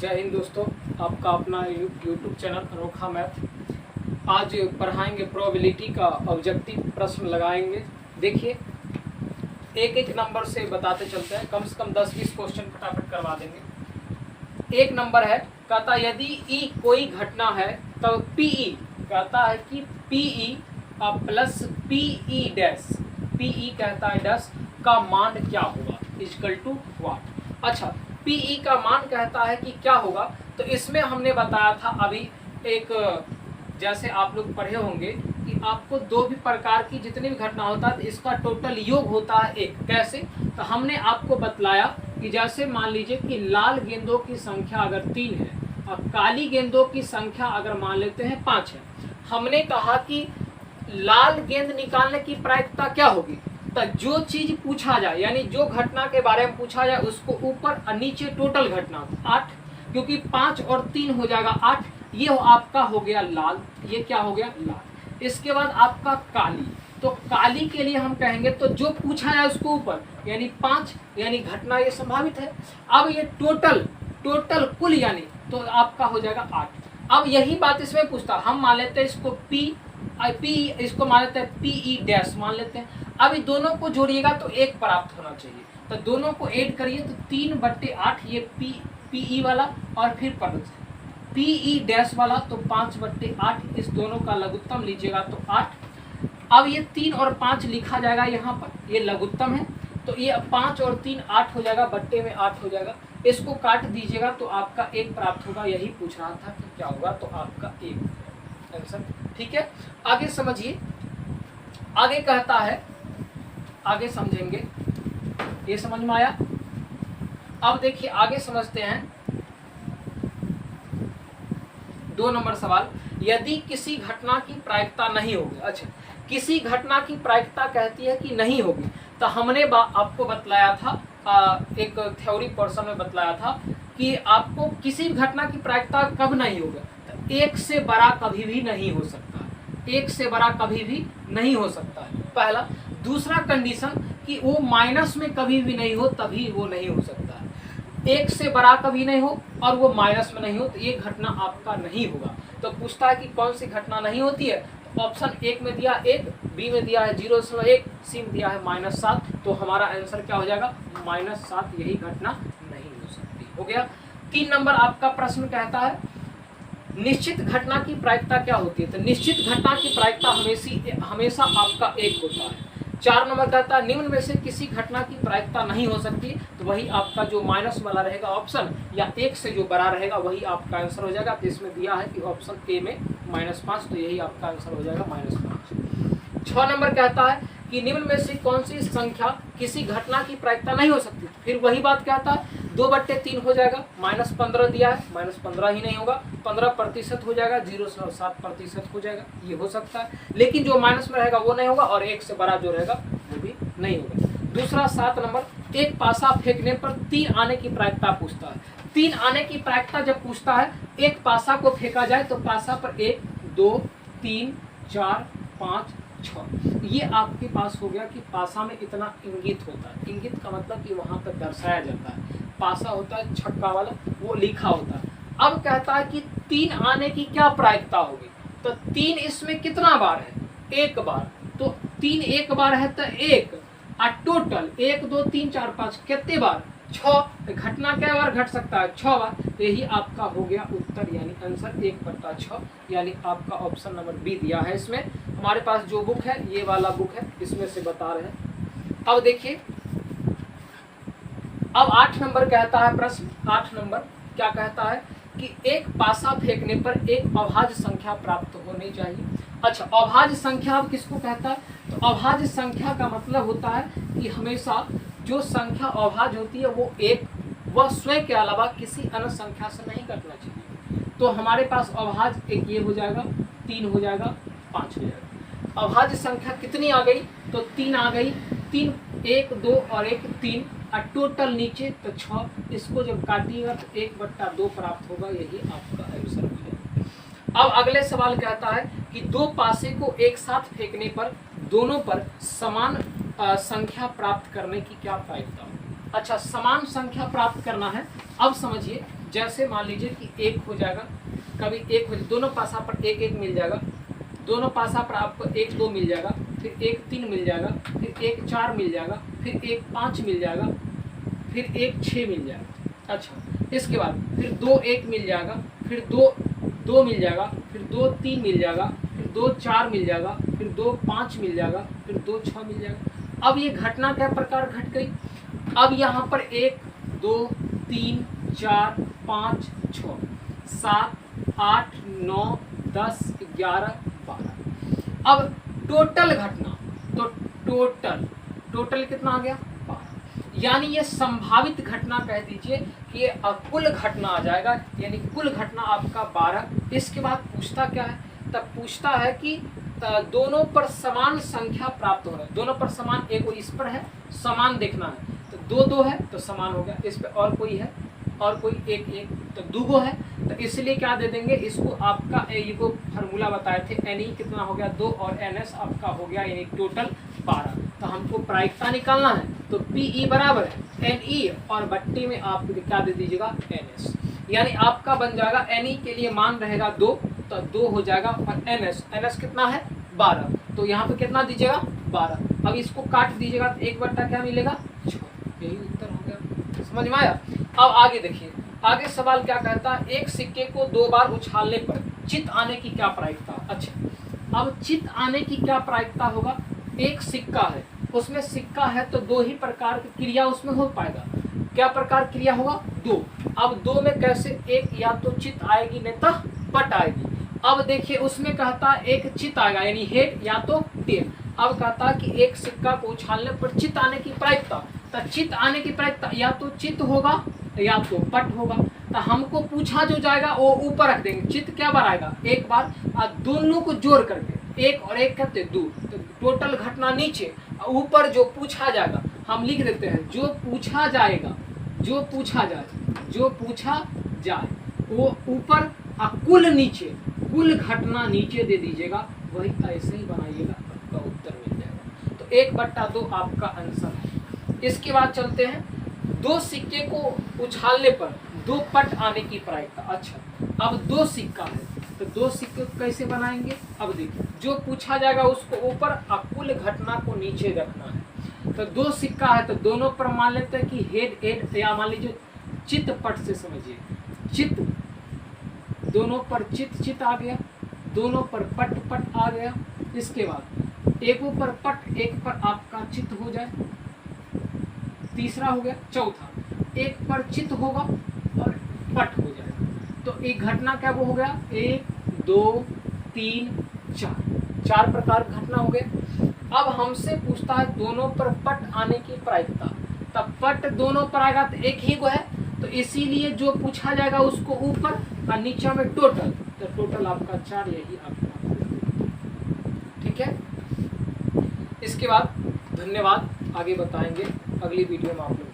जय हिंद दोस्तों, आपका अपना यूट्यूब चैनल अनोखा मैथ। आज पढ़ाएंगे प्रोबेबिलिटी का ऑब्जेक्टिव प्रश्न लगाएंगे। देखिए, एक एक नंबर से बताते चलते हैं, कम से कम 10-20 क्वेश्चन फटाफट करवा देंगे। एक नंबर है, कहता यदि ई कोई घटना है तो पीई, कहता है कि PE plus PE dash, PE कहता है डैश का मान क्या होगा, इक्वल टू व्हाट। अच्छा, पीई का मान कहता है कि क्या होगा, तो इसमें हमने बताया था अभी एक, जैसे आप लोग पढ़े होंगे कि आपको दो भी प्रकार की जितनी भी घटना होता है इसका टोटल योग होता है एक। कैसे, तो हमने आपको बतलाया कि जैसे मान लीजिए कि लाल गेंदों की संख्या अगर 3 है और काली गेंदों की संख्या अगर मान लेते हैं 5 है, हमने कहा कि लाल गेंद निकालने की प्रायिकता क्या होगी, तो जो चीज पूछा जाए यानी जो घटना के बारे में पूछा जाए उसको ऊपर और नीचे टोटल घटना 8, क्योंकि 5 और 3 हो जाएगा 8, ये आपका हो गया लाल, ये क्या हो गया लाल। इसके बाद आपका काली, तो काली के लिए हम कहेंगे तो जो पूछा जाए उसको ऊपर यानी 5, यानी घटना ये संभावित है। अब ये टोटल कुल यानी तो आपका हो जाएगा 8। अब यही बात इसमें पूछता, हम मान लेते हैं इसको पी इसको मान लेते हैं पीई डैश मान लेते हैं। अब इन दोनों को जोड़िएगा तो 1 प्राप्त होना चाहिए, तो दोनों को ऐड करिए तो 3/8 ये पीई वाला और फिर पीई डैश वाला तो 5/8, इस दोनों का लघुत्तम लीजिएगा तो 8। अब ये 3 और 5 लिखा जाएगा यहाँ पर, ये लघुत्तम है तो ये 5 और 3 8 हो जाएगा, बट्टे में 8 हो जाएगा। इसको काट दीजिएगा तो आपका 1 प्राप्त होगा। यही पूछ रहा था कि क्या होगा, तो आपका 1 आंसर। ठीक है, आगे समझिए, आगे कहता है, आगे समझेंगे, ये समझ में आया। अब देखिए आगे समझते हैं 2 नंबर सवाल, यदि किसी घटना की प्रायिकता नहीं होगी। अच्छा, किसी घटना की प्रायिकता कहती है कि नहीं होगी, तो हमने आपको बतलाया था एक थ्योरी पोर्शन में बतलाया था कि आपको किसी भी घटना की प्रायिकता कब नहीं होगा, तो 1 से बड़ा कभी भी नहीं हो सकता, 1 से बड़ा कभी भी नहीं हो सकता है पहला। दूसरा कंडीशन कि वो माइनस में कभी भी नहीं हो, तभी वो नहीं हो सकता है। 1 से बड़ा कभी नहीं हो और वो माइनस में नहीं हो, तो ये घटना आपका नहीं होगा। तो पूछता है कि कौन सी घटना नहीं होती है, तो ऑप्शन 1 में दिया 1, बी में दिया है 0.1, सी में दिया है -7, तो हमारा आंसर क्या हो जाएगा -7, यही घटना नहीं हो सकती। हो गया। 3 नंबर आपका प्रश्न कहता है निश्चित घटना की प्रायिकता क्या होती है, तो निश्चित घटना की प्रायिकता हमेशा आपका 1 होता है। 4 नंबर कहता है निम्न में से किसी घटना की प्रायिकता नहीं हो सकती, तो वही आपका जो माइनस वाला रहेगा ऑप्शन या 1 से जो बड़ा रहेगा वही आपका आंसर हो जाएगा। तो इसमें दिया है कि ऑप्शन ए में -5, तो यही आपका आंसर हो जाएगा -5। 6 नंबर कहता है कि निम्न में से कौन सी संख्या किसी घटना की प्रायिकता नहीं हो सकती, फिर वही बात कहता है 2/3 हो जाएगा, -15 दिया है, -15 ही नहीं होगा, 15% हो जाएगा, 0.7% हो जाएगा, ये हो सकता है। लेकिन जो माइनस में रहेगा वो नहीं होगा और 1 से बड़ा जो रहेगा वो भी नहीं होगा। दूसरा 7 नंबर, एक पासा फेंकने पर 3 आने की प्रायिकता पूछता है। 3 आने की प्रायिकता जब पूछता है, एक पासा को फेंका जाए तो पासा पर 1 2 3 4 5 6, ये आपके पास हो गया कि पासा में इतना इंगित होता है। इंगित का मतलब कि वहां पर दर्शाया जाता है, पासा होता है छक्का वाला, वो लिखा होता है। अब कहता है कि 3 आने की क्या प्रायिकता होगी, तो 3 इसमें कितना बार है, 1 बार, तो 3 1 बार है तो 1, और टोटल 1 2 3 4 5 कितने बार, 6, घटना क्या बार घट सकता है, 6 बार। तो यही आपका हो गया उत्तर, यानी आंसर 1/6, यानी आपका ऑप्शन नंबर बी दिया है। इसमें हमारे पास जो बुक है ये वाला बुक है, इसमें से बता रहे हैं। अब देखिए, अब 8 नंबर कहता है प्रश्न, 8 नंबर क्या कहता है कि एक पासा फेंकने पर एक अभाज्य संख्या प्राप्त होनी चाहिए। अच्छा, अभाज्य संख्या अब किसको कहता है, तो अभाज्य संख्या का मतलब होता है कि हमेशा जो संख्या अभाज्य होती है वो वह स्वयं के अलावा किसी अन्य संख्या से नहीं घटना चाहिए। तो हमारे पास अभाज्य एक ये हो जाएगा, 3 हो जाएगा, 5 हो जाएगा। अभाज्य संख्या कितनी आ गई, तो 3 आ गई, 3 1 2 और 1 3, और टोटल नीचे तो 6, इसको जब काटिएगा तो 1/2 प्राप्त होगा, यही आपका आंसर हो जाएगा। अब अगले सवाल कहता है कि 2 पासे को एक साथ फेंकने पर दोनों पर समान संख्या प्राप्त करने की क्या प्रायिकता हो। अच्छा, समान संख्या प्राप्त करना है। अब समझिए, जैसे मान लीजिए कि 1 हो जाएगा, कभी 1 हो, दोनों पासा पर 1 1 मिल जाएगा, दोनों पासा पर आपको 1 2 मिल जाएगा, फिर 1 3 मिल जाएगा, फिर 1 4 मिल जाएगा, फिर 1 5 मिल जाएगा, फिर 1 6 मिल जाएगा। अच्छा, इसके बाद फिर 2 1 मिल जाएगा, फिर 2 2 मिल जाएगा, फिर 2 3 मिल जाएगा, फिर 2 4 मिल जाएगा, फिर 2 5 मिल जाएगा, फिर 2 6 मिल जाएगा। अब ये घटना क्या प्रकार घट गई, अब यहाँ पर 1 2 3 4 5 6 7 8 9 10 11 12। अब टोटल घटना, तो टोटल कितना आ गया 12, यानी ये संभावित घटना कह दीजिए कि ये कुल घटना आ जाएगा, यानी कुल घटना आपका 12। इसके बाद पूछता क्या है, तब पूछता है कि दोनों पर समान संख्या प्राप्त हो रहा है, दोनों पर समान, एक इस पर है समान देखना है, तो 2 2 है तो समान हो गया, इस पे और कोई है और कोई 1 1 तो दूगो है, तो इसलिए क्या दे देंगे इसको, आपका ये को फार्मूला बताए थे, एन कितना हो गया 2 और एन एस आपका हो गया यानी टोटल 12। तो हमको प्रायिकता निकालना है, तो पी बराबर है एन और बट्टी में आप क्या दे दीजिएगा एन एस, यानी आपका बन जाएगा एन के लिए मान रहेगा 2, तो 2 हो जाएगा, और एन एस कितना है 12, तो यहाँ पे कितना दीजिएगा 12। अब इसको काट दीजिएगा तो 1/, क्या मिलेगा 6, यही उत्तर हो गया। समझ में आया। अब आगे देखिए, आगे सवाल क्या कहता है, एक सिक्के को 2 बार उछालने पर चित आने की क्या प्रायिकता। अच्छा, अब चित आने की क्या प्रायिकता होगा, एक सिक्का है, उसमें सिक्का है तो 2 ही प्रकार की क्रिया उसमें हो पाएगा, क्या प्रकार क्रिया होगा 2। अब 2 में कैसे, एक या तो चित आएगी नहीं तो पट आएगी। अब देखिए उसमें कहता है एक चित आएगा यानी हेड या तो टेल। अब कहता है कि एक सिक्का को उछालने पर चित आने की प्रायिकता, तो चित आने की प्रायिकता या तो चित होगा या तो पट होगा। तो हमको पूछा जो जाएगा वो ऊपर रख देंगे, चित क्या बार आएगा 1 बार, और दोनों को जोड़ करके 1 और 1 करते 2, तो टोटल घटना नीचे, ऊपर जो पूछा जाएगा हम लिख देते हैं, जो पूछा जाएगा, जो पूछा जाए वो ऊपर और कुल नीचे, कुल घटना नीचे दे दीजिएगा, वही ऐसे ही बनाइएगा, आपका उत्तर मिल जाएगा। तो 1/2 आपका आंसर है। इसके बाद चलते हैं, 2 सिक्के को उछालने पर 2 पट आने की प्रायिकता। अच्छा, अब 2 सिक्का है तो 2 सिक्के कैसे बनाएंगे, अब देखिए जो पूछा जाएगा उसको ऊपर और कुल घटना को नीचे रखना है। तो 2 सिक्का है तो दोनों पर मान लेते हैं कि हेड या मान लीजिए चित पट से समझिए, चित, दोनों पर चित आ गया, दोनों पर पट आ गया। इसके बाद एक पर पट, एक पर आपका चित हो जाए, तीसरा हो गया। चौथा, एक पर चित होगा और पट हो जाएगा, तो एक घटना क्या वो हो गया 1 2 3 4 प्रकार घटना हो गए। अब हमसे पूछता है दोनों पर पट आने की प्रायिकता, तब पट दोनों पर आएगा तो एक ही को है, तो इसीलिए जो पूछा जाएगा उसको ऊपर और नीचे में टोटल, तो टोटल आपका 4, यही आपका, ठीक है। इसके बाद धन्यवाद, आगे बताएंगे अगली वीडियो में आप लोग।